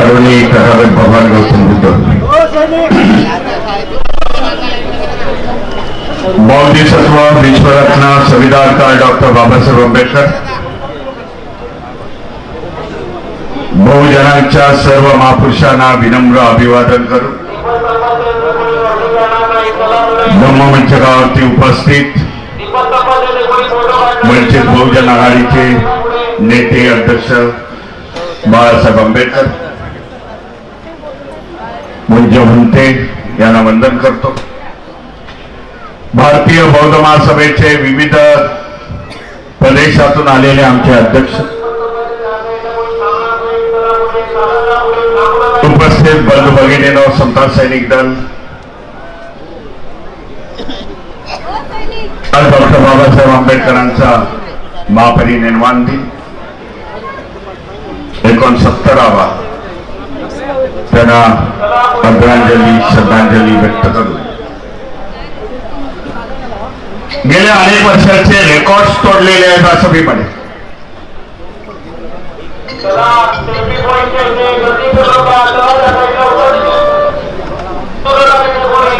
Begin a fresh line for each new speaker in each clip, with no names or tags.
आदरणीय तथागत भगवान गौतम बुद्ध, बौद्धिसत्व विश्वरत्न संविधानकार डॉक्टर बाबासाहेब आंबेडकर, बहुजनांच्या सर्व महापुरुषांना विनम्र अभिवादन करून ब्रह्ममंचकावरती उपस्थित वंचित बहुजन आघाडीचे नेते अध्यक्ष बाळासाहेब आंबेडकर, पूज्य म्हणते यांना वंदन करतो. भारतीय बौद्ध महासभेचे विविध प्रदेशातून आलेले आमचे अध्यक्ष, उपस्थित बंधू भगिनींनो, समता सैनिक दल, आज डॉक्टर बाबासाहेब आंबेडकरांचा महापरिनिर्वाण दिन 69वा त्यांना आदरांजली श्रद्धांजली व्यक्त करू. गेल्या अनेक वर्षाचे रेकॉर्ड तोडलेले आहेत असं मी म्हणेन,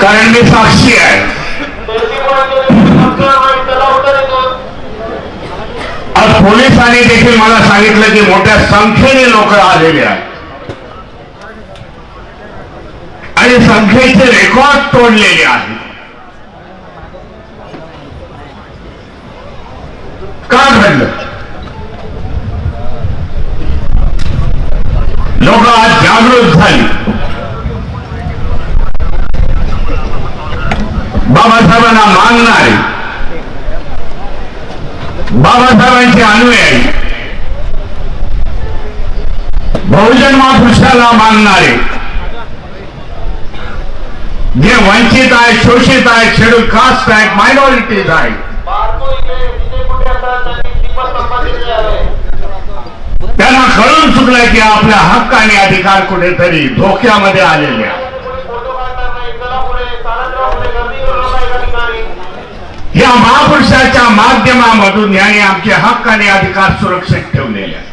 कारण मी साक्षी आहे. आज पोलिसांनी देखील मला सांगितलं की मोठ्या संख्येने लोक आलेले आहेत आणि संख्येचे रेकॉर्ड तोडलेले आहेत. का घडलं? लोक आज जागृत झाली. बाबासाहेबांना मानणारे, बाबासाहेबांचे अनुयायी, बहुजन महापुरुषाला मानणारे, जे वंचित आहेत, शोषित आहेत, शेड्यूल कास्ट आहेत, मायनॉरिटीज आहेत, त्यांना कळून चुकलंय की आपल्या हक्क आणि अधिकार कुठेतरी धोक्यामध्ये आलेले आहेत. या महापुरुषाच्या माध्यमामधून यांनी आमचे हक्क आणि अधिकार सुरक्षित ठेवलेले आहेत.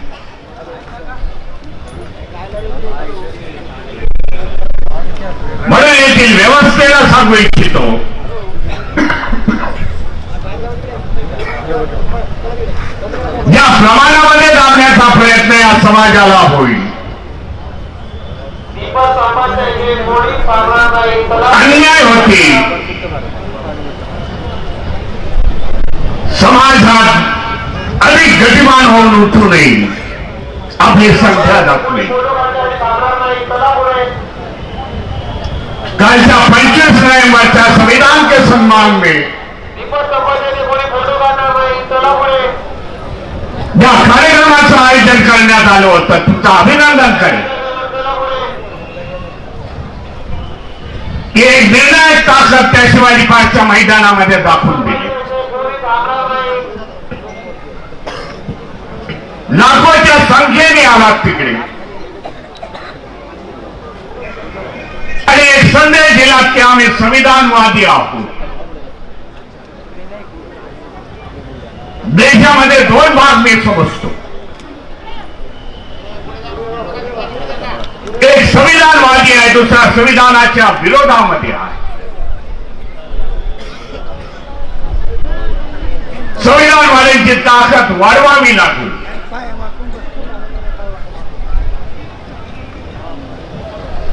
म्हणून येथील व्यवस्थेला सांगू इच्छितो, ज्या प्रमाणामध्ये दाबण्याचा प्रयत्न या समाजाला होईल, अन्याय होतील, समाजात अधिक गतिमान होऊन उठू नये, आपली संख्या दाखवली. कालच्या 25 नवंबरच्या संविधान के सम्मान में ज्या कार्यक्रमाचं आयोजन करण्यात आलं होतं, तुमचं अभिनंदन करेन. एक निर्णायक ताकद त्या शिवाजी पार्कच्या मैदानामध्ये दाखवून दिली. लाखोच्या संख्येने आलात तिकडे आणि एक संदेश दिला की आम्ही संविधानवादी आहोत. देशामध्ये दोन भाग मी समजतो, एक संविधानवादी आहे, दुसरा संविधानाच्या विरोधामध्ये आहे. संविधानवाद्यांची ताकद वाढवावी लागेल.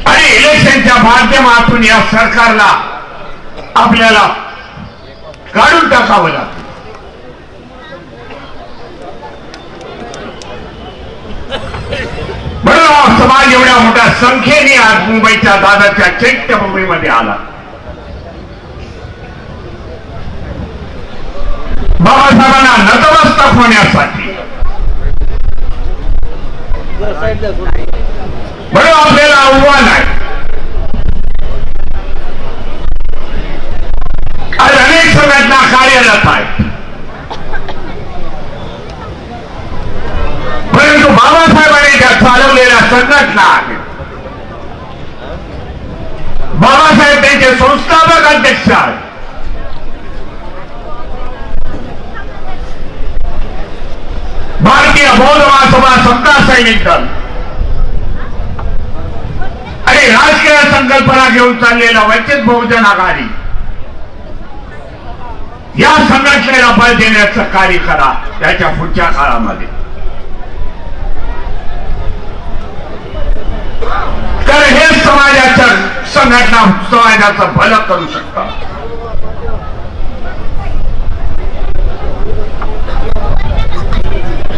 आणि इलेक्शनच्या माध्यमातून या सरकारला आपल्याला काढून टाकावं लागेल. म्हणून समाज एवढ्या मोठ्या संख्येने आज मुंबईच्या दादरच्या चैत्यभूमीमध्ये आला. बाबासाहेबांना नतमस्तक होण्यासाठी. म्हणून आपल्याला आव्हान आहे. आज अनेक संघटना कार्यरत आहेत, परंतु बाबासाहेबांनी ज्या चालवलेल्या संघटना आहेत, बाबासाहेब त्यांचे संस्थापक अध्यक्ष आहेत. भारतीय बौद्ध महासभा समता सैनिक दल, राजकीय संकल्पना घेऊन चाललेला वंचित बहुजन आघाडी या संघटनेला बळ देण्याचं कार्य करा त्याच्या पुढच्या काळामध्ये. तर हे समाजाच्या संघटना समाजाचं भलं करू शकतात.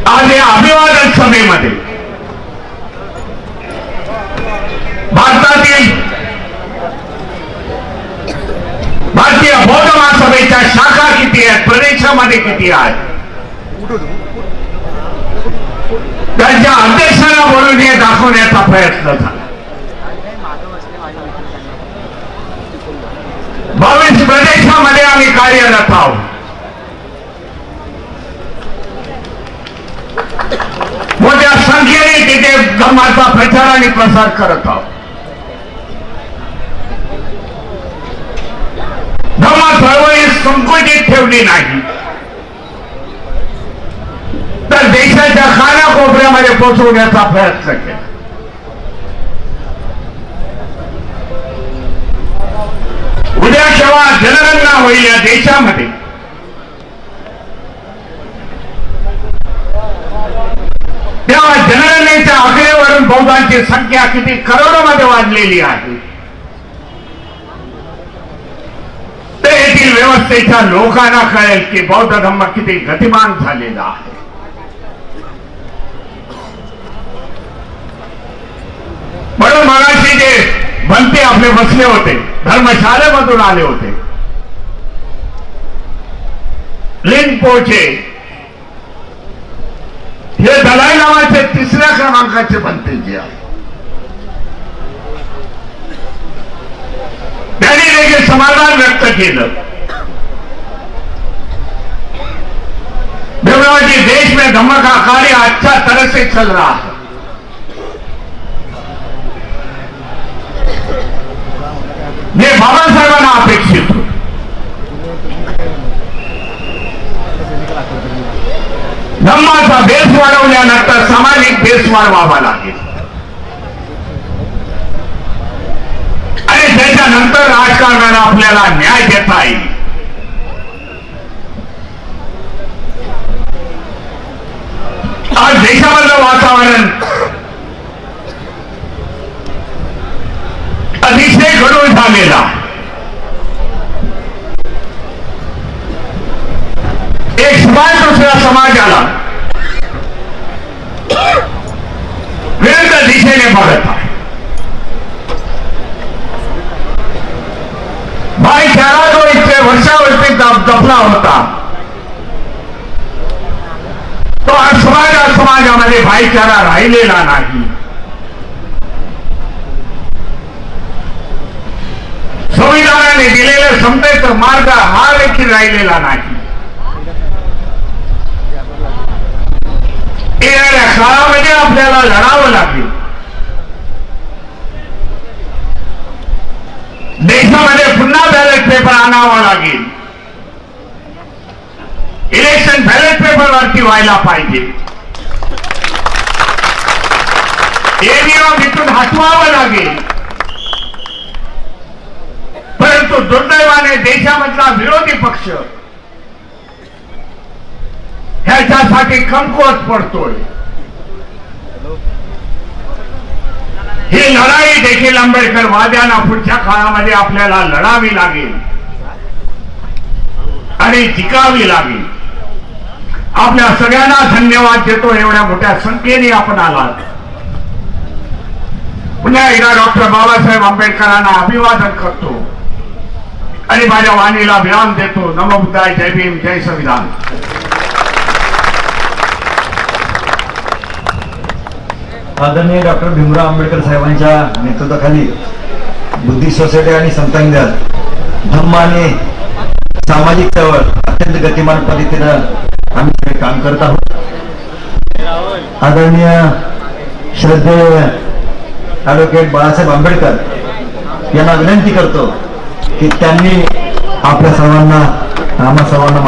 आज या अभिवादन सभेमध्ये भारतीय बौद्ध महासभेच्या शाखा किती आहेत, प्रदेशामध्ये किती आहेत, त्यांच्या अध्यक्षांना बोलून हे दाखवण्याचा प्रयत्न झाला. 22 प्रदेशामध्ये आम्ही कार्यरत आहोत. मोठ्या संख्येने तिथे धर्माचा प्रचार आणि प्रसार करत आहोत. धर्म चळवळी संकुचित ठेवली नाही तर देशाच्या कानाकोपऱ्यामध्ये पोहोचवण्याचा प्रयत्न केला. उद्या जेव्हा जनगणना होईल या देशामध्ये तेव्हा जनगणनेच्या आकडेवरून बौद्धांची संख्या किती करोडोमध्ये वाढलेली आहे ते येथील व्यवस्थेच्या लोकांना कळेल की बौद्ध धर्म किती गतिमान झालेला आहे. म्हणून मगाशी जे भंते आपले बसले होते धर्मशाळेमधून आले होते लिंपोचे हे दलाई लामाचे 3ऱ्या क्रमांकाचे भंते जे आहे त्यांनी देखील समाधान व्यक्त केलं. जी देश में धम्म का कार्य अच्छा तरह से चल रहा है. हे बाबासाहेबांना अपेक्षित होत. धम्माचा बेस वाढवल्यानंतर सामाजिक बेस वाढवावा लागेल आणि त्याच्यानंतर राजकारणाला आपल्याला न्याय देता येईल. आज देशामधलं वातावरण अतिशय गढूळ झालेला. एक समाज दुसऱ्या समाजाला विरुद्ध दिशेने बघत आहे. भाईचारा जो इतके वर्षावरती जपला होता तो आज समाजामध्ये भाईचारा राहिलेला नाही. संविधानाने दिलेल्या समतेचा मार्ग हा देखील राहिलेला नाही. येणाऱ्या काळामध्ये आपल्याला लढावं लागेल. देशामध्ये पुन्हा बॅलेट पेपर आणावा लागेल. इलेक्शन बॅलेट पेपर वरती व्हायला पाहिजे. ईव्हीएम इथून हटवावं लागेल. परंतु दुर्दैवाने देशामधला विरोधी पक्ष ह्याच्यासाठी कमकुवत पडतोय. ही लढाई देखील आंबेडकर वाद्यांना पुढच्या काळामध्ये आपल्याला लढावी लागेल आणि जिंकावी लागेल. आपल्या सगळ्यांना धन्यवाद देतो. एवढ्या मोठ्या संख्येने आपण आलात. पुन्हा एकदा डॉक्टर बाबासाहेब आंबेडकरांना अभिवादन करतो आणि माझ्या वाणीला विराम देतो. नमो बुद्धाय. जय भीम. जय संविधान.
आदरणीय डॉक्टर भीमराव आंबेडकर साहेबांच्या नेतृत्वाखाली बुद्धिस्ट सोसायटी आणि संतांनी धम्म आणि सामाजिक चळवळ अत्यंत गतिमान पद्धतीनं आम्ही सगळे काम करत आहोत. आदरणीय श्रद्धेय ॲडव्होकेट बाळासाहेब आंबेडकर यांना विनंती करतो की त्यांनी आपल्या सर्वांना आम्हा सर्वांना